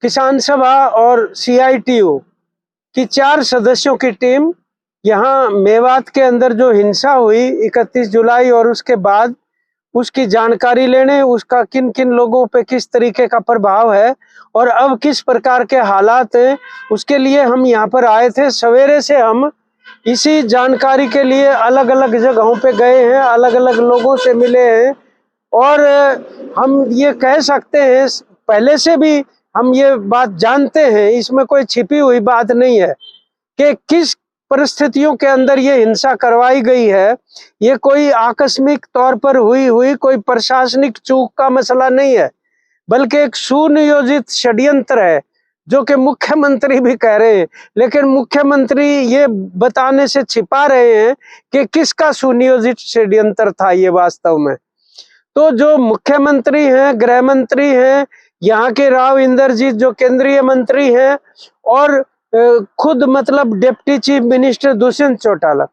किसान सभा और CITU की 4 सदस्यों की टीम यहाँ मेवात के अंदर जो हिंसा हुई 31 जुलाई और उसके बाद उसकी जानकारी लेने, उसका किन किन लोगों पे किस तरीके का प्रभाव है और अब किस प्रकार के हालात हैं, उसके लिए हम यहाँ पर आए थे। सवेरे से हम इसी जानकारी के लिए अलग अलग जगहों पे गए हैं, अलग अलग लोगों से मिले हैं और हम ये कह सकते हैं, पहले से भी हम ये बात जानते हैं, इसमें कोई छिपी हुई बात नहीं है कि किस परिस्थितियों के अंदर ये हिंसा करवाई गई है। ये कोई आकस्मिक तौर पर हुई कोई प्रशासनिक चूक का मसला नहीं है, बल्कि एक सुनियोजित षड्यंत्र है, जो कि मुख्यमंत्री भी कह रहे हैं, लेकिन मुख्यमंत्री ये बताने से छिपा रहे हैं कि किसका सुनियोजित षड्यंत्र था ये वास्तव में। तो जो मुख्यमंत्री हैं, गृह मंत्री हैं, यहाँ के राव इंद्रजीत जो केंद्रीय मंत्री हैं और खुद मतलब deputy chief minister Dushyant Chautala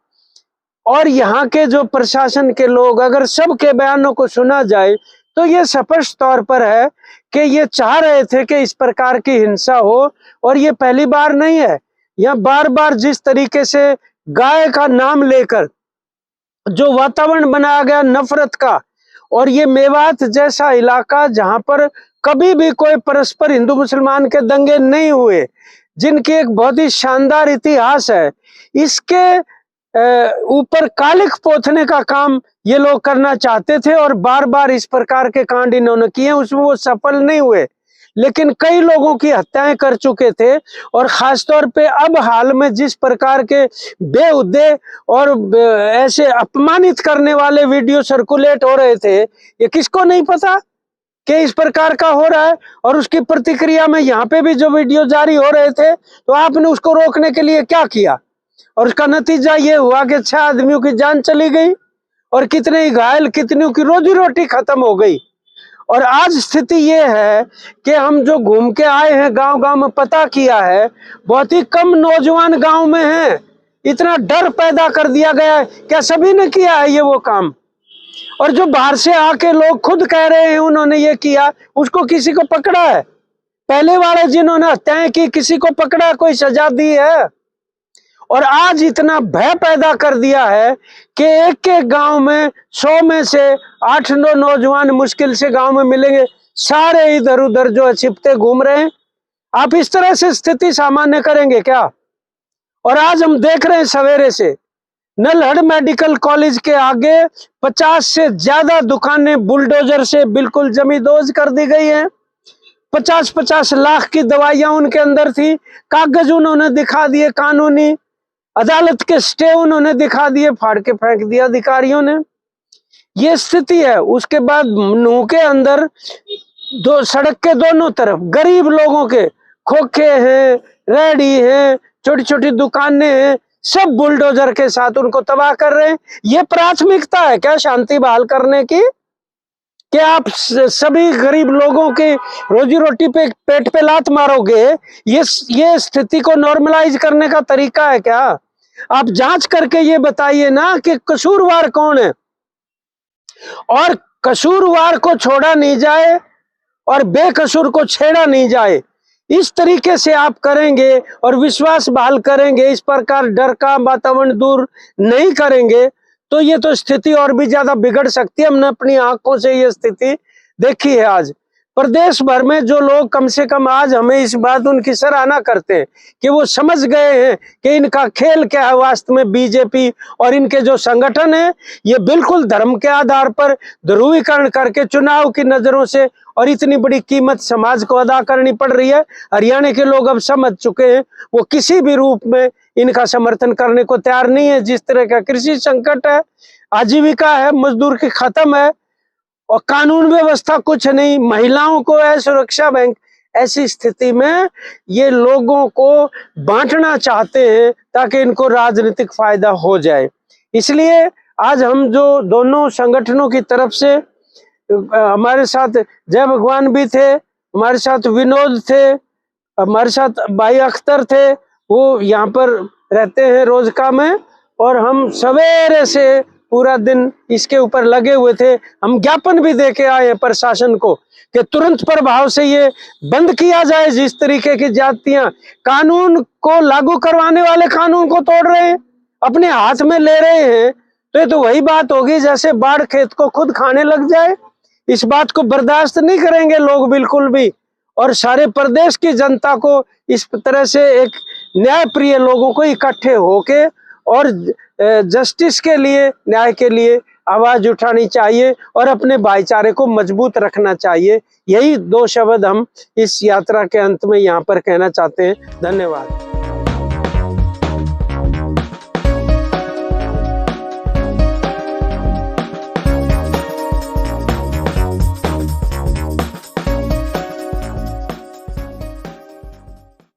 और यहाँ के जो प्रशासन के लोग, अगर सबके बयानों को सुना जाए तो ये स्पष्ट तौर पर है कि ये चाह रहे थे कि इस प्रकार की हिंसा हो। और ये पहली बार नहीं है, यहाँ बार बार जिस तरीके से गाय का नाम लेकर जो वातावरण बनाया गया नफरत का, और ये मेवात जैसा इलाका जहां पर कभी भी कोई परस्पर हिंदू मुसलमान के दंगे नहीं हुए, जिनकी एक बहुत ही शानदार इतिहास है, इसके ऊपर कालिख पोतने का काम ये लोग करना चाहते थे और बार बार इस प्रकार के कांड इन्होंने किए, उसमें वो सफल नहीं हुए, लेकिन कई लोगों की हत्याएं कर चुके थे। और खासतौर पे अब हाल में जिस प्रकार के बेहुद्दे और ऐसे अपमानित करने वाले वीडियो सर्कुलेट हो रहे थे, ये किसको नहीं पता कि इस प्रकार का हो रहा है। और उसकी प्रतिक्रिया में यहाँ पे भी जो वीडियो जारी हो रहे थे, तो आपने उसको रोकने के लिए क्या किया, और उसका नतीजा ये हुआ कि 6 आदमियों की जान चली गई और कितने ही घायल, कितनों की रोजी रोटी खत्म हो गई। और आज स्थिति ये है कि हम जो घूम के आए हैं, गांव गांव में पता किया है, बहुत ही कम नौजवान गांव में हैं। इतना डर पैदा कर दिया गया है। क्या सभी ने किया है ये वो काम? और जो बाहर से आके लोग खुद कह रहे हैं उन्होंने ये किया, उसको किसी को पकड़ा है? पहले वाले जिन्होंने हत्याएं की, किसी को पकड़ा, कोई सजा दी है? और आज इतना भय पैदा कर दिया है कि एक एक गांव में 100 में से 8-9 नौजवान मुश्किल से गांव में मिलेंगे, सारे इधर उधर जो है छिपते घूम रहे हैं। आप इस तरह से स्थिति सामान्य करेंगे क्या? और आज हम देख रहे हैं सवेरे से नल्हड़ मेडिकल कॉलेज के आगे 50 से ज्यादा दुकानें बुलडोजर से बिल्कुल जमींदोज कर दी गई हैं। 50-50 लाख की दवाइयां उनके अंदर थी, कागज उन्होंने दिखा दिए, कानूनी अदालत के स्टे उन्होंने दिखा दिए, फाड़ के फेंक दिया अधिकारियों ने। ये स्थिति है। उसके बाद नूह के अंदर सड़क के दोनों तरफ गरीब लोगों के खोखे हैं, रेहड़ी हैं, छोटी छोटी दुकानें हैं, सब बुलडोजर के साथ उनको तबाह कर रहे हैं। ये प्राथमिकता है क्या शांति बहाल करने की? कि आप सभी गरीब लोगों के रोजी रोटी पे, पेट पे लात मारोगे? ये स्थिति को नॉर्मलाइज करने का तरीका है क्या? आप जांच करके ये बताइए ना कि कसूरवार कौन है, और कसूरवार को छोड़ा नहीं जाए और बेकसूर को छेड़ा नहीं जाए। इस तरीके से आप करेंगे और विश्वास बहाल करेंगे, इस प्रकार डर का वातावरण दूर नहीं करेंगे, तो ये तो स्थिति और भी ज्यादा बिगड़ सकती है। हमने अपनी आंखों से ये स्थिति देखी है। आज प्रदेश भर में जो लोग कम से कम आज हमें इस बात उनकी सराहना करते हैं कि वो समझ गए हैं कि इनका खेल क्या है वास्तव में। बीजेपी और इनके जो संगठन है, ये बिल्कुल धर्म के आधार पर ध्रुवीकरण करके चुनाव की नजरों से, और इतनी बड़ी कीमत समाज को अदा करनी पड़ रही है। हरियाणा के लोग अब समझ चुके हैं, वो किसी भी रूप में इनका समर्थन करने को तैयार नहीं है। जिस तरह का कृषि संकट है, आजीविका है, मजदूर की खत्म है, और कानून व्यवस्था कुछ नहीं, महिलाओं को है सुरक्षा बैंक, ऐसी स्थिति में ये लोगों को बांटना चाहते हैं ताकि इनको राजनीतिक फायदा हो जाए। इसलिए आज हम जो दोनों संगठनों की तरफ से, हमारे साथ जय भगवान भी थे, हमारे साथ विनोद थे, हमारे साथ भाई अख्तर थे, वो यहाँ पर रहते हैं रोजका में, और हम सवेरे से पूरा दिन इसके ऊपर लगे हुए थे। हम ज्ञापन भी दे के आए प्रशासन को कि तुरंत प्रभाव से ये बंद किया जाए। जिस तरीके की जातियां कानून को लागू करवाने वाले कानून को तोड़ रहे हैं, अपने हाथ में ले रहे हैं, तो ये तो वही बात होगी जैसे बाढ़ खेत को खुद खाने लग जाए। इस बात को बर्दाश्त नहीं करेंगे लोग बिल्कुल भी। और सारे प्रदेश की जनता को इस तरह से एक न्याय प्रिय लोगों को इकट्ठे होके और जस्टिस के लिए, न्याय के लिए आवाज उठानी चाहिए और अपने भाईचारे को मजबूत रखना चाहिए। यही 2 शब्द हम इस यात्रा के अंत में यहाँ पर कहना चाहते हैं। धन्यवाद।